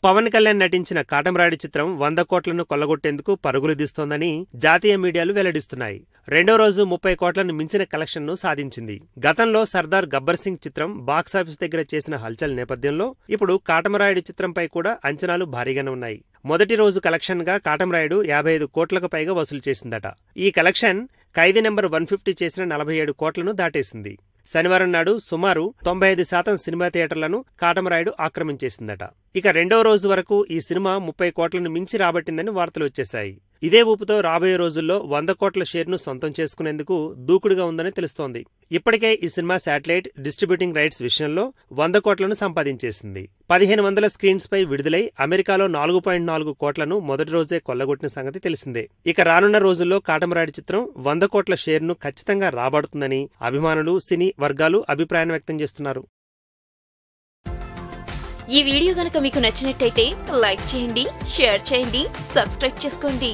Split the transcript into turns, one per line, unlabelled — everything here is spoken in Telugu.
పవన్ కళ్యాణ్ నటించిన కాటమరాయుడు చిత్రం 100 కోట్లను కొల్లగొట్టేందుకు పరుగులు తీస్తోందని జాతీయ మీడియాలు వెల్లడిస్తున్నాయి. రెండో రోజు 30 కోట్లను మించిన కలెక్షన్ను సాధించింది. గతంలో సర్దార్ గబ్బర్ సింగ్ చిత్రం బాక్సాఫీస్ దగ్గర చేసిన హల్చల్ నేపథ్యంలో ఇప్పుడు కాటమరాయుడు చిత్రంపై కూడా అంచనాలు భారీగానే ఉన్నాయి. మొదటి రోజు కలెక్షన్ గా కాటమరాయుడు 55 కోట్లకు పైగా వసూలు చేసిందట. ఈ కలెక్షన్ ఖైదీ నెంబర్ 150 చేసిన 47 కోట్లను దాటేసింది. శనివారం నాడు సుమారు 95% సినిమా థియేటర్లను కాటమరాయుడు ఆక్రమించేసిందట. ఇక రెండో రోజు వరకు ఈ సినిమా 30 కోట్లను మించి రాబట్టిందని వార్తలు వచ్చేశాయి. ఇదే ఊపుతో రాబోయే రోజుల్లో 100 కోట్ల షేర్ను సొంతం చేసుకునేందుకు దూకుడుగా ఉందని తెలుస్తోంది. ఇప్పటికే ఈ సినిమా శాటిలైట్ డిస్ట్రిబ్యూటింగ్ రైట్స్ విషయంలో 100 కోట్లను సంపాదించేసింది. 1500 స్క్రీన్స్ పై విడుదలై అమెరికాలో 4.4 కోట్లను మొదటి రోజే కొల్లగొట్టిన సంగతి తెలిసిందే. ఇక రానున్న రోజుల్లో కాటమరాయుడు చిత్రం 100 కోట్ల షేర్ను ఖచ్చితంగా రాబడుతుందని అభిమానులు, సినీ వర్గాలు అభిప్రాయం వ్యక్తం చేస్తున్నారు.
ఈ వీడియో గనుక మీకు నచ్చినట్టయితే లైక్ చేయండి, షేర్ చేయండి, సబ్స్క్రైబ్ చేసుకోండి.